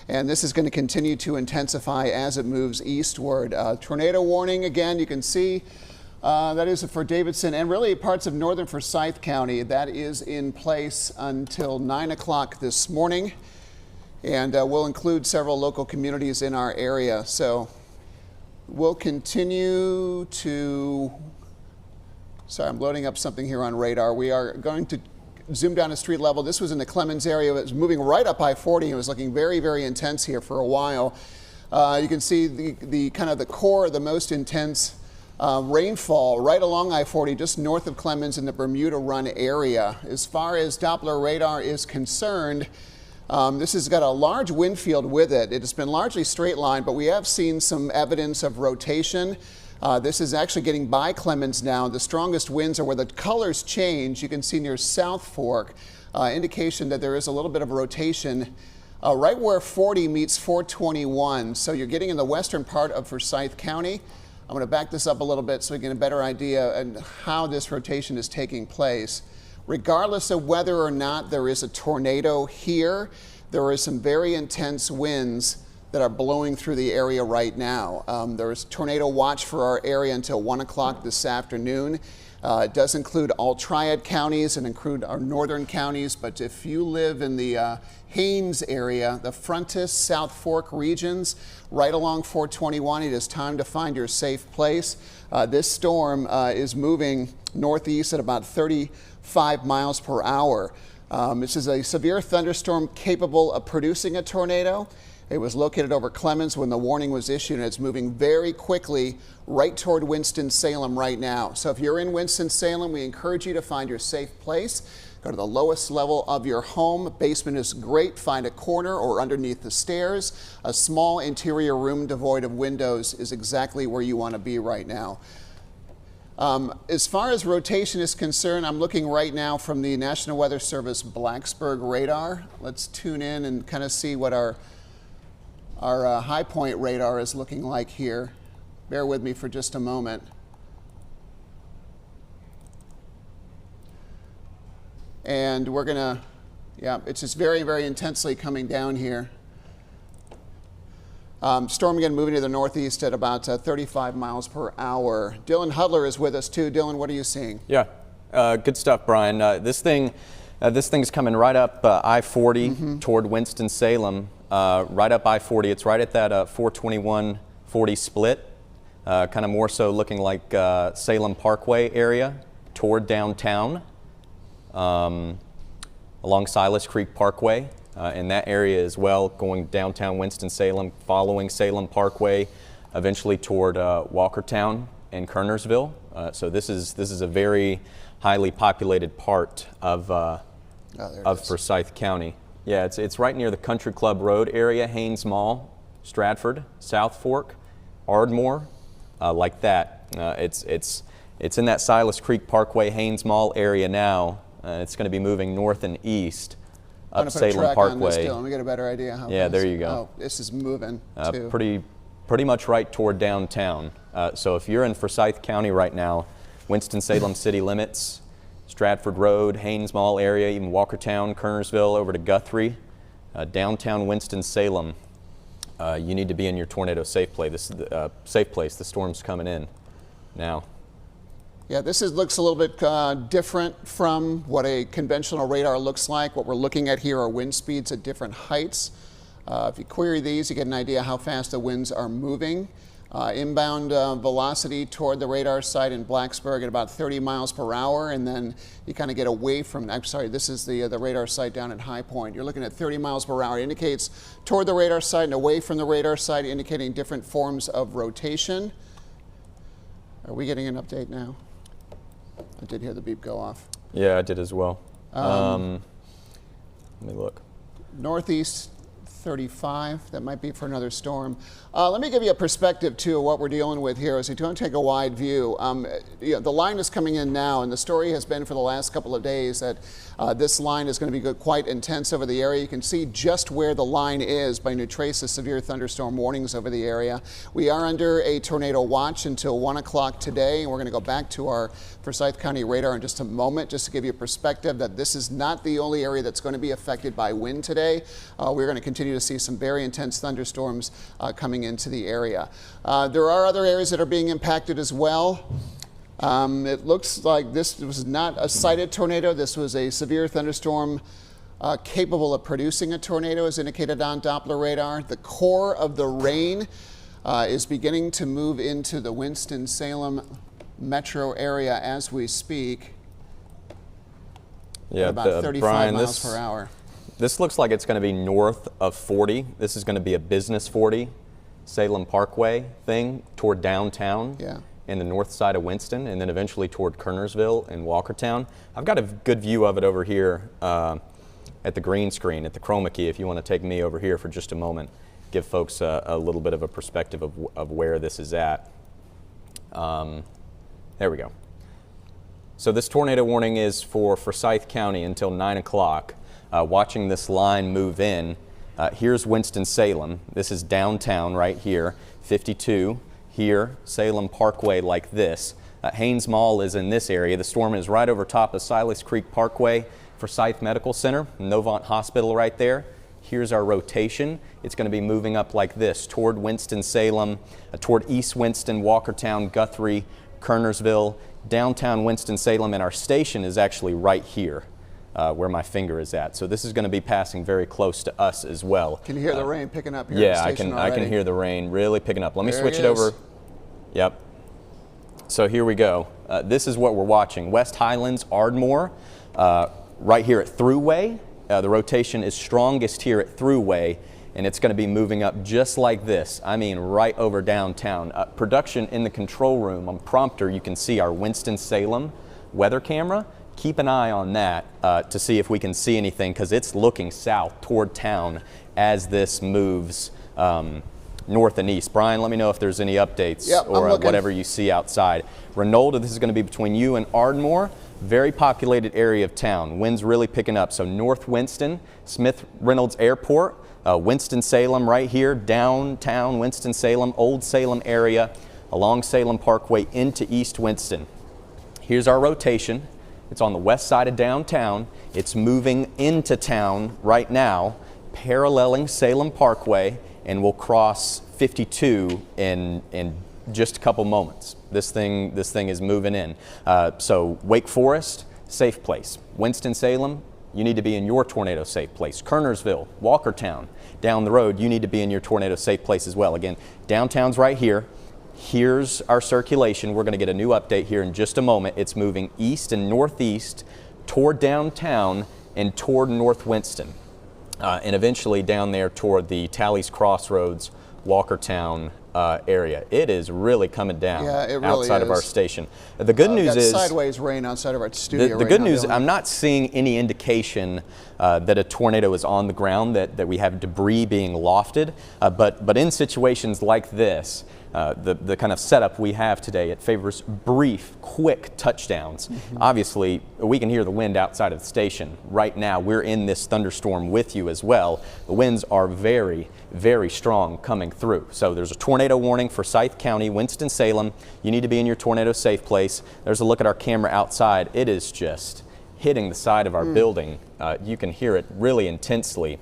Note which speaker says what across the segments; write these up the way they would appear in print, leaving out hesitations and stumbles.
Speaker 1: and this is going to continue to intensify as it moves eastward. Tornado warning again, you can see that is for Davidson and really parts of northern Forsyth County. That is in place until 9 o'clock this morning, and will include several local communities in our area. So we'll continue to, sorry, I'm loading up something here on radar. We are going to zoom down to street level. This was in the Clemens area. It was moving right up I-40. It was looking very, very intense here for a while. You can see the kind of the core, the most intense rainfall right along I-40, just north of Clemens in the Bermuda Run area. As far as Doppler radar is concerned, this has got a large wind field with it. It has been largely straight line, but we have seen some evidence of rotation. This is actually getting by Clemens now. The strongest winds are where the colors change. You can see near South Fork, indication that there is a little bit of rotation right where 40 meets 421. So you're getting in the western part of Forsyth County. I'm going to back this up a little bit so we get a better idea of how this rotation is taking place. Regardless of whether or not there is a tornado here, there is some very intense winds that are blowing through the area right now. There is tornado watch for our area until 1 o'clock this afternoon. It does include all Triad counties and include our northern counties, but if you live in the Haines area, the Frontis, South Fork regions, right along 421, it is time to find your safe place. This storm is moving northeast at about 35 miles per hour. This is a severe thunderstorm capable of producing a tornado. It was located over Clemens when the warning was issued, and it's moving very quickly right toward Winston-Salem right now. So if you're in Winston-Salem, we encourage you to find your safe place. Go to the lowest level of your home. Basement is great. Find a corner or underneath the stairs. A small interior room devoid of windows is exactly where you want to be right now. As far as rotation is concerned, I'm looking right now from the National Weather Service Blacksburg radar. Let's tune in and kind of see what our high point radar is looking like here. Bear with me for just a moment. And we're gonna, yeah, it's just very, very intensely coming down here. Storm again moving to the northeast at about 35 miles per hour. Dylan Hudler is with us too. Dylan, what are you seeing?
Speaker 2: Yeah, good stuff, Brian. This thing's coming right up I-40 toward Winston-Salem. Right up I-40. It's right at that 421-40 split, kind of more so looking like Salem Parkway area toward downtown, along Silas Creek Parkway, in that area as well, going downtown Winston-Salem, following Salem Parkway, eventually toward Walkertown and Kernersville. So this is a very highly populated part of Forsyth County. Yeah, it's right near the Country Club Road area, Haines Mall, Stratford, South Fork, Ardmore, like that. It's in that Silas Creek Parkway, Haines Mall area now. It's going to be moving north and east up Salem Parkway.
Speaker 1: Let me get a better idea how.
Speaker 2: Yeah, there you go.
Speaker 1: Oh, this is moving too.
Speaker 2: Pretty much right toward downtown. So if you're in Forsyth County right now, Winston-Salem city limits, Stratford Road, Haines Mall area, even Walkertown, Kernersville, over to Guthrie, downtown Winston-Salem, you need to be in your tornado safe place. Safe place. The storm's coming in now.
Speaker 1: Yeah, this looks a little bit different from what a conventional radar looks like. What we're looking at here are wind speeds at different heights. If you query these, you get an idea how fast the winds are moving. Inbound velocity toward the radar site in Blacksburg at about 30 miles per hour, and then you kind of get away from, I'm sorry, this is the radar site down at High Point. You're looking at 30 miles per hour. It indicates toward the radar site and away from the radar site, indicating different forms of rotation. Are we getting an update now? I did hear the beep go off.
Speaker 2: Yeah, I did as well. Let me look.
Speaker 1: Northeast 35, that might be for another storm. Let me give you a perspective too of what we're dealing with here as we don't take a wide view. The line is coming in now, and the story has been for the last couple of days that this line is going to be quite intense over the area. You can see just where the line is by you trace the severe thunderstorm warnings over the area. We are under a tornado watch until 1 o'clock today, and we're going to go back to our Forsyth County radar in just a moment, just to give you a perspective that this is not the only area that's going to be affected by wind today. We're going to continue continue to see some very intense thunderstorms coming into the area. There are other areas that are being impacted as well. It looks like this was not a sighted tornado. This was a severe thunderstorm capable of producing a tornado, as indicated on Doppler radar. The core of the rain is beginning to move into the Winston-Salem metro area as we speak.
Speaker 2: Yeah,
Speaker 1: at about 35 miles per hour.
Speaker 2: This looks like it's going to be north of 40. This is going to be a business 40, Salem Parkway thing toward downtown.
Speaker 1: Yeah.
Speaker 2: In the north side of Winston, and then eventually toward Kernersville and Walkertown. I've got a good view of it over here at the green screen, at the chroma key, if you want to take me over here for just a moment. Give folks a little bit of a perspective of where this is at. There we go. So this tornado warning is for Forsyth County until 9 o'clock. Watching this line move in, here's Winston-Salem. This is downtown right here, 52. Here, Salem Parkway like this. Haynes Mall is in this area. The storm is right over top of Silas Creek Parkway, Forsyth Medical Center, Novant Hospital right there. Here's our rotation. It's going to be moving up like this toward Winston-Salem, toward East Winston, Walkertown, Guthrie, Kernersville, downtown Winston-Salem, and our station is actually right here where my finger is at. So this is going to be passing very close to us as well. Can you hear the rain picking up here? Yeah, I can hear the rain really picking up. Let me switch it over. Yep. So here we go. This is what we're watching. West Highlands, Ardmore, right here at Thruway. The rotation is strongest here at Thruway, and it's going to be moving up just like this. I mean, right over downtown. Production in the control room on prompter, you can see our Winston-Salem weather camera. Keep an eye on that to see if we can see anything, because it's looking south toward town as this moves north and east. Brian, let me know if there's any updates or whatever you see outside. Renolda, this is going to be between you and Ardmore. Very populated area of town. Winds really picking up. So North Winston, Smith Reynolds Airport, Winston-Salem right here, downtown Winston-Salem, Old Salem area, along Salem Parkway into East Winston. Here's our rotation. It's on the west side of downtown. It's moving into town right now, paralleling Salem Parkway, and will cross 52 in just a couple moments. This thing is moving in. So Wake Forest, safe place. Winston-Salem, you need to be in your tornado safe place. Kernersville, Walkertown, down the road, you need to be in your tornado safe place as well. Again, downtown's right here. Here's our circulation. We're going to get a new update here in just a moment. It's moving east and northeast toward downtown and toward North Winston. And eventually down there toward the Tally's Crossroads, Walkertown area. It is really coming down outside of our station. The good news is sideways rain outside of our studio. The good news, I'm not seeing any indication that a tornado is on the ground, that we have debris being lofted. But in situations like this, the kind of setup we have today, it favors brief, quick touchdowns. Obviously, we can hear the wind outside of the station. Right now, we're in this thunderstorm with you as well. The winds are very, very strong coming through. So there's a tornado warning for Forsyth County, Winston-Salem. You need to be in your tornado safe place. There's a look at our camera outside. It is just hitting the side of our building. You can hear it really intensely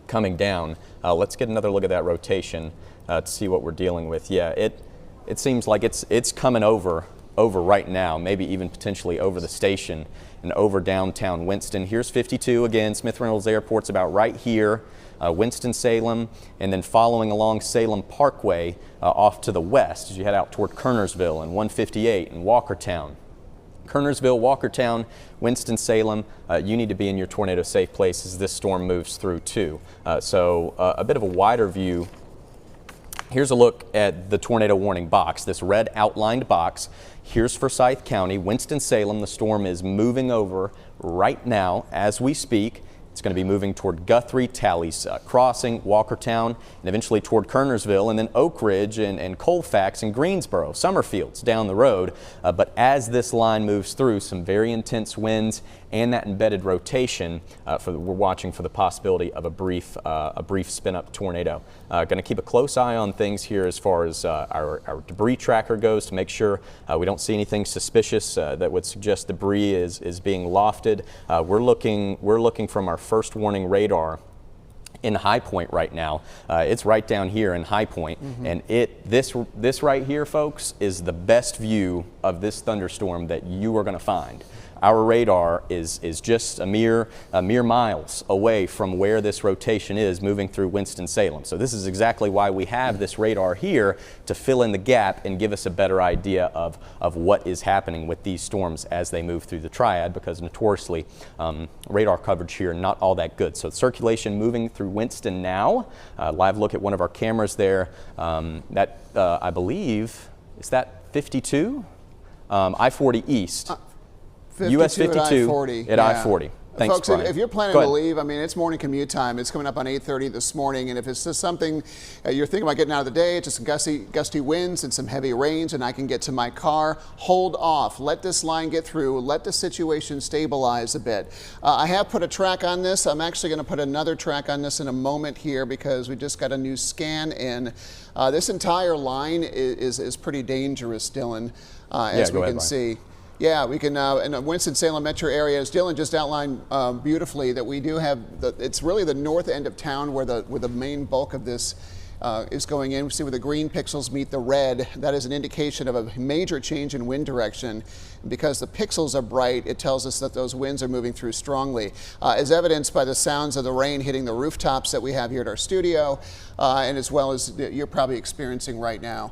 Speaker 2: coming down. Let's get another look at that rotation. To see what we're dealing with. Yeah, it seems like it's coming over right now, maybe even potentially over the station and over downtown Winston. Here's 52 again. Smith Reynolds Airport's about right here. Winston-Salem, and then following along Salem Parkway off to the west as you head out toward Kernersville and 158 and Walkertown. Kernersville, Walkertown, Winston-Salem, you need to be in your tornado safe place as this storm moves through too. So a bit of a wider view. Here's a look at the tornado warning box, this red outlined box. Here's Forsyth County, Winston-Salem. The storm is moving over right now as we speak. It's going to be moving toward Guthrie, Tally's Crossing, Walkertown, and eventually toward Kernersville, and then Oak Ridge and Colfax and Greensboro, Summerfield's down the road. But as this line moves through, some very intense winds and that embedded rotation, we're watching for the possibility of a brief spin-up tornado. Going to keep a close eye on things here as far as our debris tracker goes to make sure we don't see anything suspicious that would suggest debris is being lofted. We're looking from our first warning radar in High Point right now. It's right down here in High Point, and this right here, folks, is the best view of this thunderstorm that you are going to find. Our radar is just a mere miles away from where this rotation is moving through Winston-Salem. So this is exactly why we have this radar here, to fill in the gap and give us a better idea of what is happening with these storms as they move through the Triad, because notoriously radar coverage here not all that good. So circulation moving through Winston now. Live look at one of our cameras there. I believe, is that 52? I-40 East. US 52 at I-40. Thanks,
Speaker 1: folks,
Speaker 2: Brian.
Speaker 1: if you're planning to leave, I mean, it's morning commute time. It's coming up on 8:30 this morning, and if it's just something you're thinking about getting out of the day, just some gusty winds and some heavy rains, and I can get to my car, hold off. Let this line get through. Let the situation stabilize a bit. I have put a track on this. I'm actually going to put another track on this in a moment here, because we just got a new scan in. This entire line is pretty dangerous, Dylan, as we can see. Yeah, we can, in the Winston-Salem metro area, as Dylan just outlined beautifully, that we do have, it's really the north end of town where the main bulk of this is going in. We see where the green pixels meet the red. That is an indication of a major change in wind direction. Because the pixels are bright, it tells us that those winds are moving through strongly, as evidenced by the sounds of the rain hitting the rooftops that we have here at our studio, and as well as you're probably experiencing right now.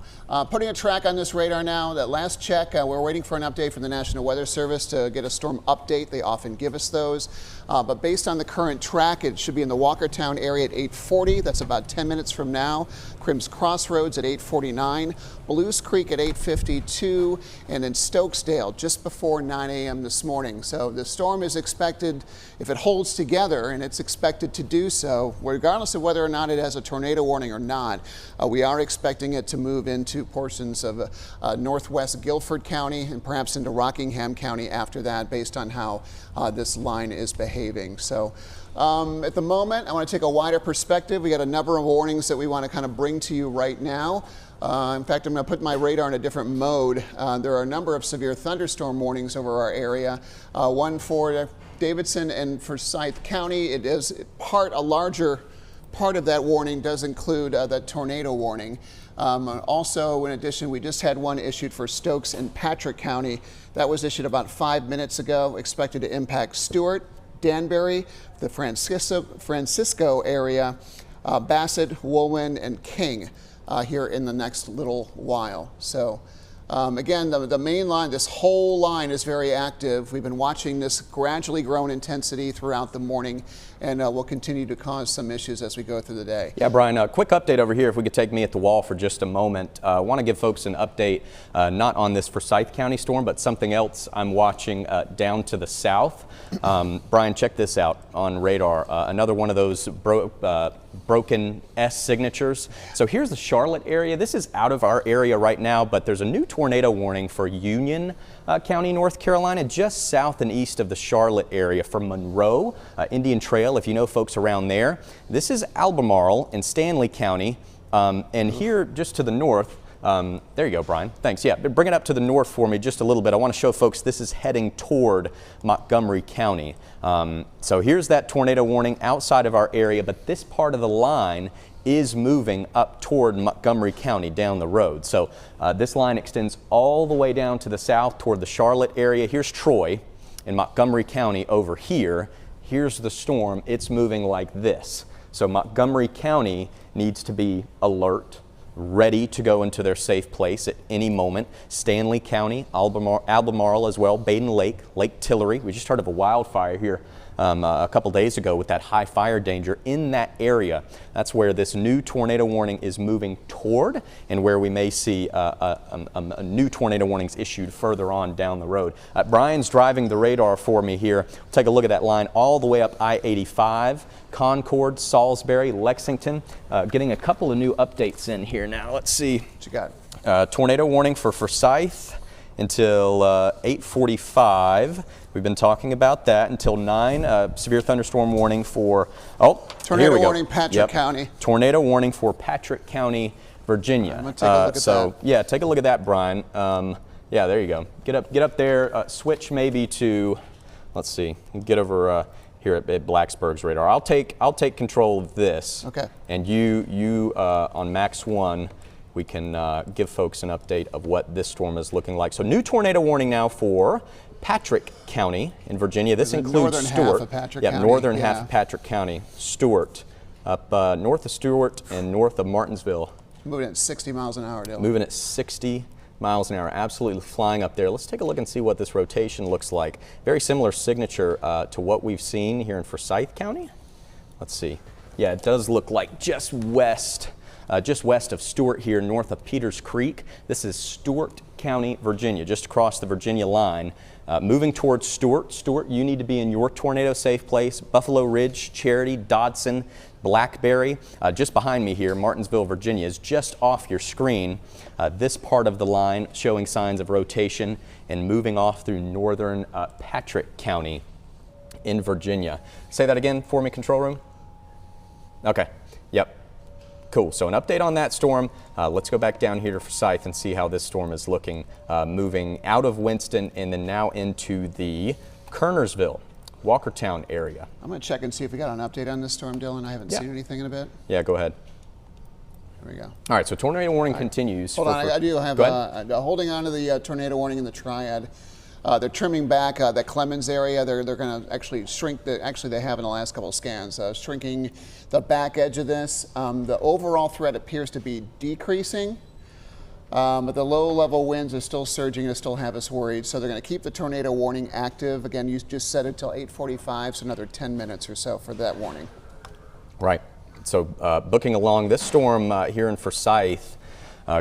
Speaker 1: Putting a track on this radar now. That last check, we're waiting for an update from the National Weather Service to get a storm update. They often give us those. But based on the current track, it should be in the Walkertown area at 8:40. That's about 10 minutes from now. Crimm's Crossroads at 8:49. Blues Creek at 8:52. And in Stokesdale just before 9 a.m. this morning. So the storm is expected, if it holds together, and it's expected to do so, regardless of whether or not it has a tornado warning or not, we are expecting it to move into portions of northwest Guilford County and perhaps into Rockingham County after that, based on how this line is behaving. So at the moment, I want to take a wider perspective. We got a number of warnings that we want to kind of bring to you right now. In fact, I'm going to put my radar in a different mode. There are a number of severe thunderstorm warnings over our area. One for Davidson and Forsyth County. It is a larger part of that warning does include that tornado warning. Also, in addition, we just had one issued for Stokes and Patrick County. That was issued about 5 minutes ago, expected to impact Stewart, Danbury, the Francisco area, Bassett, Woolwyn, and King here in the next little while. So again, the main line, this whole line is very active. We've been watching this gradually grow in intensity throughout the morning, and will continue to cause some issues as we go through the day. Yeah, Brian, a quick update over here, if we could take me at the wall for just a moment. I want to give folks an update, not on this Forsyth County storm, but something else I'm watching down to the south. Brian, check this out on radar. Another one of those broken S signatures. So here's the Charlotte area. This is out of our area right now, but there's a new tornado warning for Union County, North Carolina, just south and east of the Charlotte area for Monroe, Indian Trail, if you know folks around there. This is Albemarle in Stanley County, and here just to the north, there you go, Brian. Thanks. Yeah, bring it up to the north for me just a little bit. I want to show folks this is heading toward Montgomery County. So here's that tornado warning outside of our area, but this part of the line is moving up toward Montgomery County down the road. So this line extends all the way down to the south toward the Charlotte area. Here's Troy and Montgomery County over here. Here's the storm. It's moving like this. So Montgomery County needs to be alert, ready to go into their safe place at any moment. Stanley County, Albemarle as well, Baden Lake, Lake Tillery. We just heard of a wildfire here a couple days ago with that high fire danger in that area. That's where this new tornado warning is moving toward, and where we may see a new tornado warnings issued further on down the road. Brian's driving the radar for me here. Take a look at that line all the way up I-85, Concord, Salisbury, Lexington. Getting a couple of new updates in here now. Let's see. What you got? Tornado warning for Forsyth until 8:45. We've been talking about that until 9. Severe thunderstorm warning for, tornado warning Patrick County. Tornado warning for Patrick County, Virginia. I'm gonna take a look at that. Yeah, take a look at that, Brian. Yeah, there you go. Get up there. Switch maybe to, let's see. Get over
Speaker 2: here at Blacksburg's radar. I'll take control of this.
Speaker 1: Okay.
Speaker 2: And you on Max 1, we can give folks an update of what this storm is looking like. So new tornado warning now for Patrick County in Virginia. This includes
Speaker 1: northern
Speaker 2: Stewart.
Speaker 1: Half of Patrick County.
Speaker 2: Northern half of Patrick County. Stewart, up north of Stewart and north of Martinsville.
Speaker 1: Moving at 60 miles an hour, Dylan.
Speaker 2: Moving at 60 miles an hour, absolutely flying up there. Let's take a look and see what this rotation looks like. Very similar signature to what we've seen here in Forsyth County. Let's see. Yeah, it does look like just west of Stewart here, north of Peters Creek. This is Stewart County, Virginia, just across the Virginia line. Moving towards Stewart. Stewart, you need to be in your tornado safe place. Buffalo Ridge, Charity, Dodson, Blackberry. Just behind me here, Martinsville, Virginia is just off your screen. This part of the line showing signs of rotation and moving off through northern Patrick County in Virginia. Say that again for me, control room. Okay, yep. Cool, so an update on that storm. Let's go back down here to Forsyth and see how this storm is looking, moving out of Winston and then now into the Kernersville, Walkertown area. I'm
Speaker 1: going to check and see if we got an update on this storm, Dylan. I haven't seen anything in a bit.
Speaker 2: Yeah, go ahead.
Speaker 1: There we go.
Speaker 2: All right, so tornado warning continues.
Speaker 1: Hold on, I do have holding on to the tornado warning in the Triad. They're trimming back that Clemens area. They're going to actually shrink actually they have in the last couple of scans, shrinking the back edge of this. The overall threat appears to be decreasing, but the low-level winds are still surging and still have us worried. So they're going to keep the tornado warning active. Again, you just set it till 8:45, so another 10 minutes or so for that warning.
Speaker 2: Right. So booking along, this storm here in Forsyth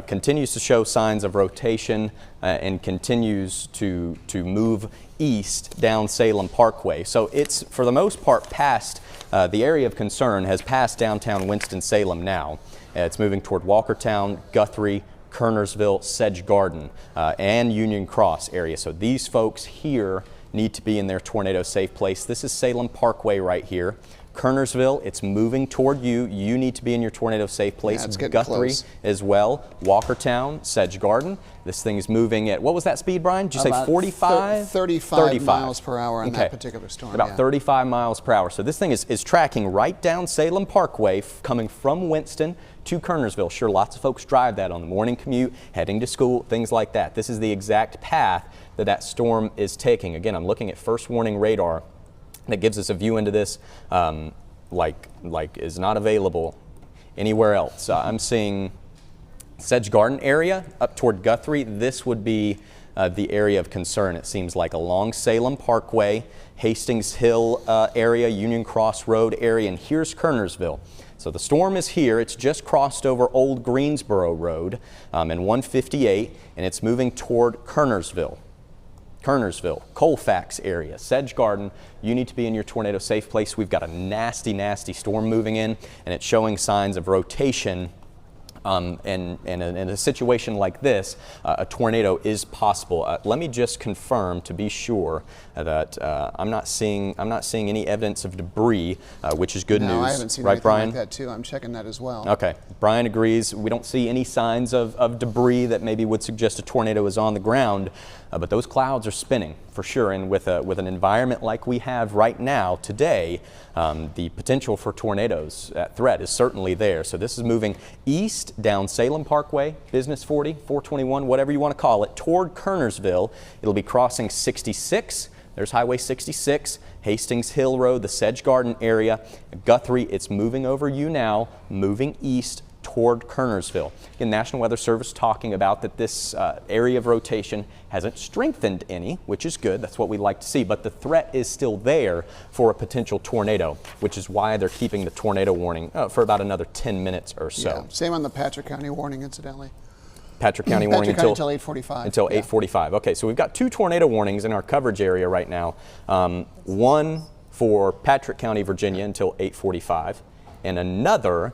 Speaker 2: continues to show signs of rotation and continues to move east down Salem Parkway. So it's, for the most part, past the area of concern has passed downtown Winston-Salem now. It's moving toward Walkertown, Guthrie, Kernersville, Sedge Garden, and Union Cross area. So these folks here need to be in their tornado safe place. This is Salem Parkway right here. Kernersville, it's moving toward you. You need to be in your tornado safe place.
Speaker 1: Yeah, it's getting
Speaker 2: Guthrie
Speaker 1: close.
Speaker 2: As well. Walkertown, Sedge Garden. This thing is moving at, what was that speed, Brian? Did you say 45?
Speaker 1: 35 miles per hour on that particular storm.
Speaker 2: About 35 miles per hour. So this thing is tracking right down Salem Parkway, coming from Winston to Kernersville. Sure, lots of folks drive that on the morning commute, heading to school, things like that. This is the exact path that storm is taking. Again, I'm looking at first warning radar that gives us a view into this like is not available anywhere else. I'm seeing Sedge Garden area up toward Guthrie. This would be the area of concern, it seems like, along Salem Parkway, Hastings Hill area, Union Cross Road area, and here's Kernersville. So the storm is here. It's just crossed over Old Greensboro Road and 158, and it's moving toward Kernersville. Colfax area, Sedge Garden, you need to be in your tornado safe place. We've got a nasty, nasty storm moving in, and it's showing signs of rotation. And in a situation like this, a tornado is possible. Let me just confirm to be sure that I'm not seeing any evidence of debris, which is good news.
Speaker 1: No, I haven't seen
Speaker 2: right,
Speaker 1: anything
Speaker 2: Brian?
Speaker 1: like that too. I'm checking that as well.
Speaker 2: Okay, Brian agrees. We don't see any signs of debris that maybe would suggest a tornado is on the ground, but those clouds are spinning for sure. And with an environment like we have right now today, the potential for tornadoes, that threat is certainly there. So this is moving east down Salem Parkway, Business 40, 421, whatever you want to call it, toward Kernersville. It'll be crossing 66. There's Highway 66, Hastings Hill Road, the Sedge Garden area. Guthrie, it's moving over you now, moving east toward Kernersville. Again, National Weather Service talking about that this area of rotation hasn't strengthened any, which is good. That's what we like to see. But the threat is still there for a potential tornado, which is why they're keeping the tornado warning for about another 10 minutes or so.
Speaker 1: Yeah. Same on the Patrick County warning, incidentally.
Speaker 2: Patrick County warning until
Speaker 1: 8:45.
Speaker 2: Until 8:45. Okay, so we've got two tornado warnings in our coverage area right now. One for Patrick County, Virginia until 8:45, and another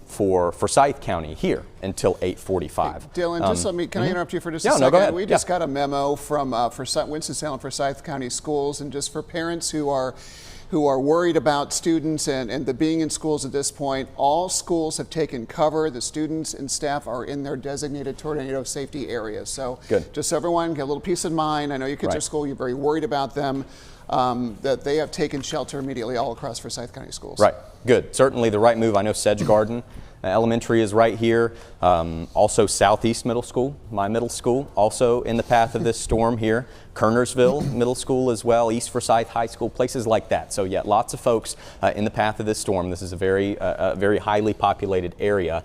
Speaker 2: for Forsyth County here until 8:45.
Speaker 1: Hey, Dylan, just let me, can I interrupt you for just a second?
Speaker 2: No, go ahead.
Speaker 1: We just got a memo from Winston-Salem Forsyth County Schools, and just for parents who who are worried about students and the being in schools at this point. All schools have taken cover. The students and staff are in their designated tornado safety areas. So
Speaker 2: good.
Speaker 1: Just so everyone get a little peace of mind. I know your kids are at school, you're very worried about them, that they have taken shelter immediately all across Forsyth County schools.
Speaker 2: Right, good. Certainly the right move. I know Sedge Garden Elementary is right here. Also Southeast Middle School, my middle school, also in the path of this storm here. Kernersville Middle School as well, East Forsyth High School, places like that. So yeah, lots of folks in the path of this storm. This is a very highly populated area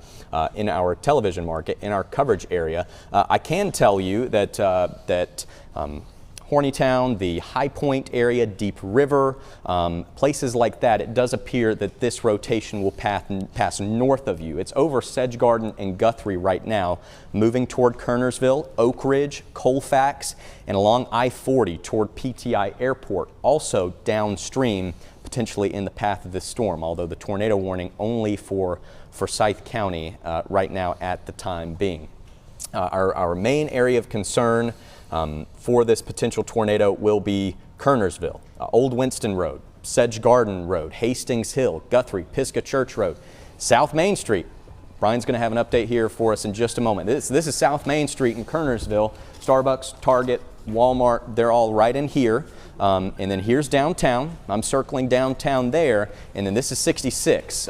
Speaker 2: in our television market, in our coverage area. I can tell you that Hornytown, the High Point area, Deep River, places like that, it does appear that this rotation will pass north of you. It's over Sedge Garden and Guthrie right now, moving toward Kernersville, Oak Ridge, Colfax, and along I-40 toward PTI Airport, also downstream, potentially in the path of this storm, although the tornado warning only for Forsyth County right now at the time being. Our main area of concern for this potential tornado will be Kernersville, Old Winston Road, Sedge Garden Road, Hastings Hill, Guthrie, Pisgah Church Road, South Main Street. Brian's going to have an update here for us in just a moment. This is South Main Street in Kernersville. Starbucks, Target, Walmart, they're all right in here. And then here's downtown. I'm circling downtown there. And then this is 66,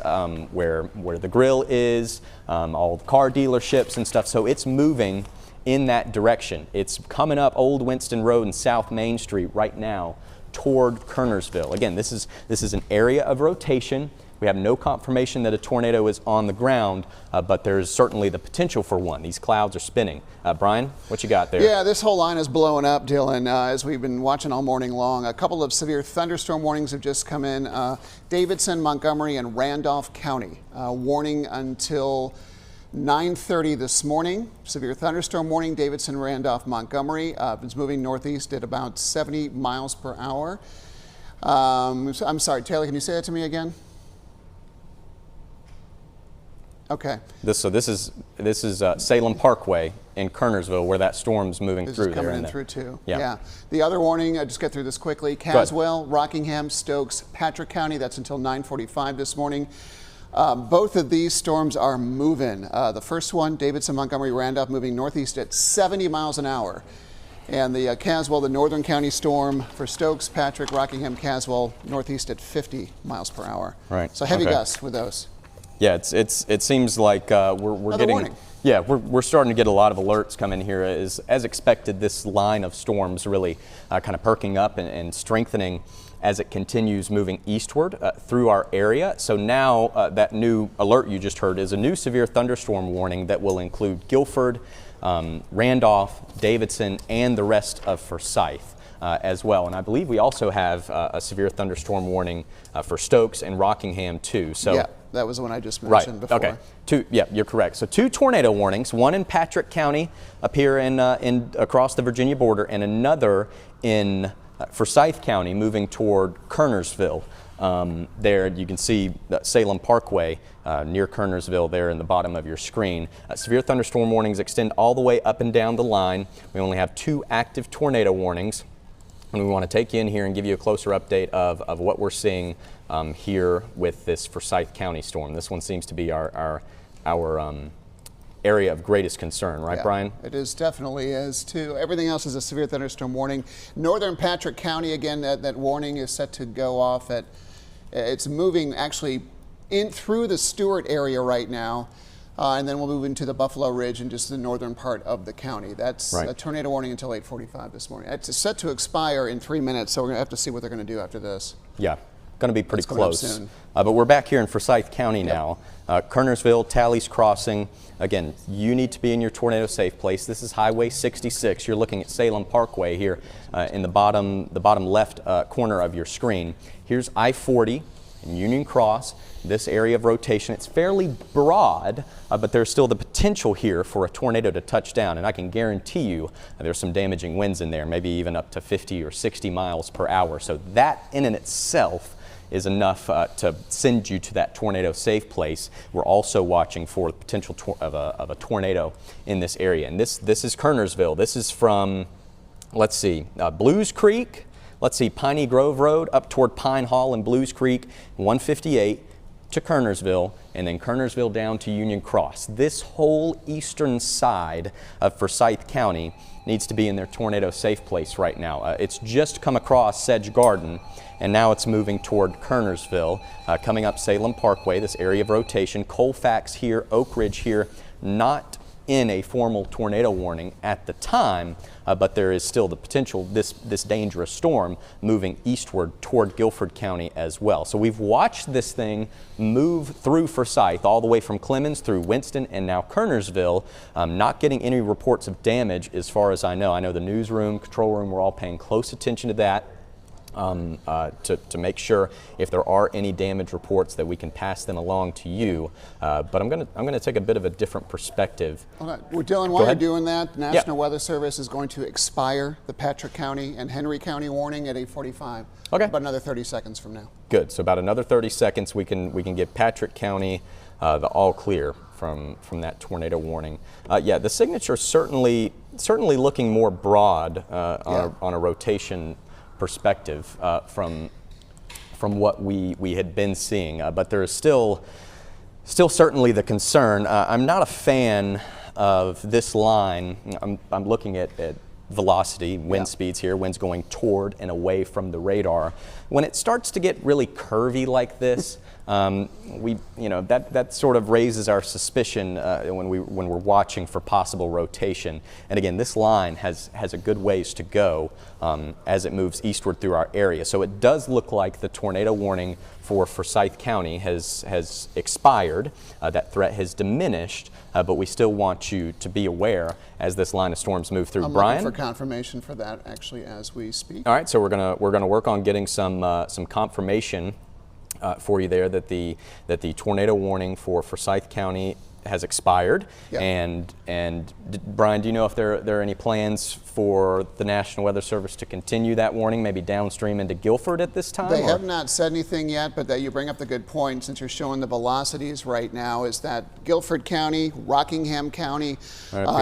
Speaker 2: where the grill is, all the car dealerships and stuff. So it's moving in that direction. It's coming up Old Winston Road and South Main Street right now toward Kernersville. Again, this is an area of rotation. We have no confirmation that a tornado is on the ground, but there's certainly the potential for one. These clouds are spinning. Brian, what you got there?
Speaker 1: Yeah, this whole line is blowing up, Dylan, as we've been watching all morning long. A couple of severe thunderstorm warnings have just come in. Davidson, Montgomery, and Randolph County. Warning until 9:30 this morning. Severe thunderstorm warning, Davidson, Randolph, Montgomery. It's moving northeast at about 70 miles per hour. I'm sorry, Taylor, can you say that to me again? Okay.
Speaker 2: This is Salem Parkway in Kernersville, where that storm's moving
Speaker 1: this
Speaker 2: through.
Speaker 1: This is coming
Speaker 2: there
Speaker 1: in through too.
Speaker 2: Yeah.
Speaker 1: The other warning, I'll just get through this quickly. Caswell, Rockingham, Stokes, Patrick County. That's until 9:45 this morning. Both of these storms are moving. The first one, Davidson, Montgomery, Randolph, moving northeast at 70 miles an hour. And the Caswell, the northern county storm for Stokes, Patrick, Rockingham, Caswell, northeast at 50 miles per hour.
Speaker 2: Right.
Speaker 1: So heavy gusts with those.
Speaker 2: Yeah, it seems like we're getting
Speaker 1: warning.
Speaker 2: Yeah, we're starting to get a lot of alerts coming here. As expected, this line of storms really kind of perking up and strengthening as it continues moving eastward through our area. So now that new alert you just heard is a new severe thunderstorm warning that will include Guilford, Randolph, Davidson, and the rest of Forsyth as well. And I believe we also have a severe thunderstorm warning for Stokes and Rockingham too. So
Speaker 1: yeah, that was the one I just mentioned before.
Speaker 2: Okay. Yeah, you're correct. So 2 tornado warnings, one in Patrick County up here in across the Virginia border, and another in Forsyth County moving toward Kernersville. There you can see Salem Parkway near Kernersville there in the bottom of your screen. Severe thunderstorm warnings extend all the way up and down the line. We only have 2 active tornado warnings, and we want to take you in here and give you a closer update of what we're seeing here with this Forsyth County storm. This one seems to be our area of greatest concern, right, Brian?
Speaker 1: It is, definitely is too. Everything else is a severe thunderstorm warning. Northern Patrick County, again, that warning is set to go off at, it's moving actually in through the Stewart area right now, and then we'll move into the Buffalo Ridge and just the northern part of the county. That's a tornado warning until 8:45 this morning. It's set to expire in 3 minutes, so we're gonna have to see what they're gonna do after this.
Speaker 2: Yeah. Going to be pretty close.
Speaker 1: Soon.
Speaker 2: But we're back here in Forsyth County now. Kernersville, Talley's Crossing. Again, you need to be in your tornado safe place. This is Highway 66. You're looking at Salem Parkway here in the bottom left corner of your screen. Here's I-40 and Union Cross. This area of rotation, it's fairly broad, but there's still the potential here for a tornado to touch down, and I can guarantee you there's some damaging winds in there, maybe even up to 50 or 60 miles per hour. So that in and itself is enough to send you to that tornado safe place. We're also watching for the potential of a tornado in this area. And this is Kernersville. This is from, let's see, Blues Creek, let's see, Piney Grove Road up toward Pine Hall and Blues Creek, 158 to Kernersville, and then Kernersville down to Union Cross. This whole eastern side of Forsyth County needs to be in their tornado safe place right now. It's just come across Sedge Garden, and now it's moving toward Kernersville, coming up Salem Parkway, this area of rotation. Colfax here, Oak Ridge here, not in a formal tornado warning at the time, but there is still the potential, this dangerous storm moving eastward toward Guilford County as well. So we've watched this thing move through Forsyth all the way from Clemens through Winston and now Kernersville, not getting any reports of damage as far as I know. I know the newsroom, control room, we're all paying close attention to that. To make sure if there are any damage reports that we can pass them along to you. But I'm gonna take a bit of a different perspective.
Speaker 1: Well, Dylan, while you're doing that, the National Weather Service is going to expire the Patrick County and Henry County warning at 8:45.
Speaker 2: Okay.
Speaker 1: About another 30 seconds from now.
Speaker 2: Good. So about another 30 seconds, we can give Patrick County the all clear from that tornado warning. Yeah, the signature certainly looking more broad on a rotation perspective from what we had been seeing, but there is still certainly the concern. I'm not a fan of this line. I'm looking at velocity, wind speeds here, winds going toward and away from the radar. When it starts to get really curvy like this, that sort of raises our suspicion when we're watching for possible rotation. And again, this line has a good ways to go as it moves eastward through our area. So it does look like the tornado warning for Forsyth County has expired. That threat has diminished, but we still want you to be aware as this line of storms move through.
Speaker 1: I'm
Speaker 2: Brian,
Speaker 1: looking for confirmation for that actually as we speak.
Speaker 2: All right, so we're gonna work on getting some confirmation for you there that the tornado warning for Forsyth County has expired. Yep. And Brian, do you know if there are any plans for the National Weather Service to continue that warning, maybe downstream into Guilford at this time?
Speaker 1: They have not said anything yet, but that you bring up the good point since you're showing the velocities right now is that Guilford County, Rockingham County,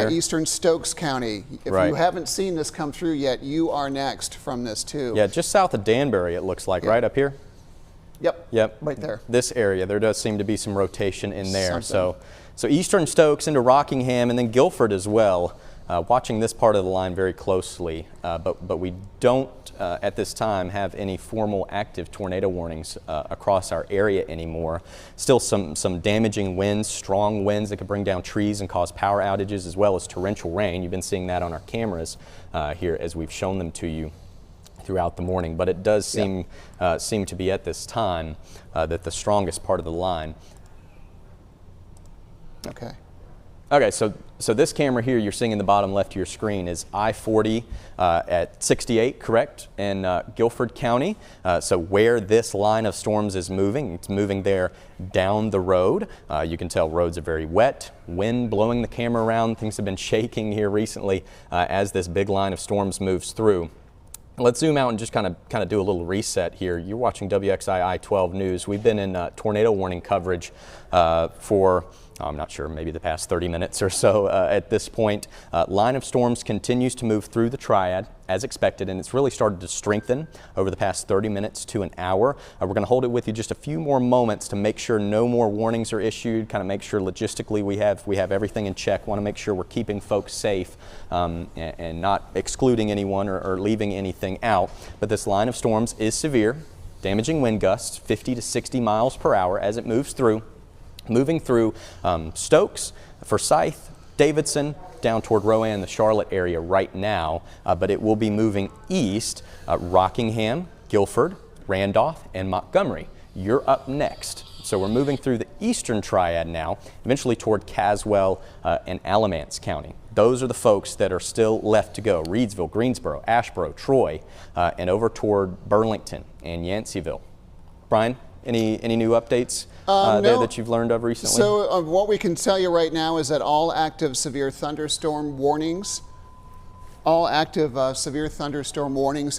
Speaker 1: Eastern Stokes County. If you haven't seen this come through yet, you are next from this too.
Speaker 2: Yeah, just south of Danbury it looks like, right up here?
Speaker 1: Yep, right there.
Speaker 2: This area, there does seem to be some rotation in there. So Eastern Stokes into Rockingham and then Guilford as well. Watching this part of the line very closely, but we don't at this time have any formal active tornado warnings across our area anymore. Still some damaging winds, strong winds that could bring down trees and cause power outages as well as torrential rain. You've been seeing that on our cameras here as we've shown them to you throughout the morning, but it does seem to be at this time that the strongest part of the line. Okay, so this camera here you're seeing in the bottom left of your screen is I-40 at 68, correct, in Guilford County. So where this line of storms is moving, it's moving there down the road. You can tell roads are very wet, wind blowing the camera around. Things have been shaking here recently as this big line of storms moves through. Let's zoom out and just kind of do a little reset here. You're watching WXII I-12 News. We've been in tornado warning coverage for, I'm not sure, maybe the past 30 minutes or so at this point. Line of storms continues to move through the Triad as expected, and it's really started to strengthen over the past 30 minutes to an hour. We're going to hold it with you just a few more moments to make sure no more warnings are issued, kind of make sure logistically we have everything in check. Want to make sure we're keeping folks safe and not excluding anyone or leaving anything out. But this line of storms is severe, damaging wind gusts 50 to 60 miles per hour as it moves through. Moving through Stokes, Forsyth, Davidson, down toward Rowan, the Charlotte area right now, but it will be moving east, Rockingham, Guilford, Randolph, and Montgomery. You're up next. So we're moving through the eastern Triad now, eventually toward Caswell and Alamance County. Those are the folks that are still left to go. Reedsville, Greensboro, Asheboro, Troy, and over toward Burlington and Yanceyville. Brian, any new updates there that you've learned of recently?
Speaker 1: So what we can tell you right now is that all active severe thunderstorm warnings have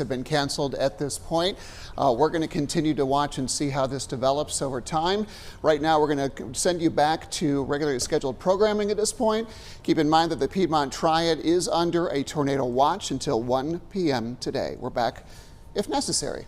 Speaker 1: been canceled at this point. We're going to continue to watch and see how this develops over time. Right now, we're going to send you back to regularly scheduled programming at this point. Keep in mind that the Piedmont Triad is under a tornado watch until 1 p.m. today. We're back if necessary.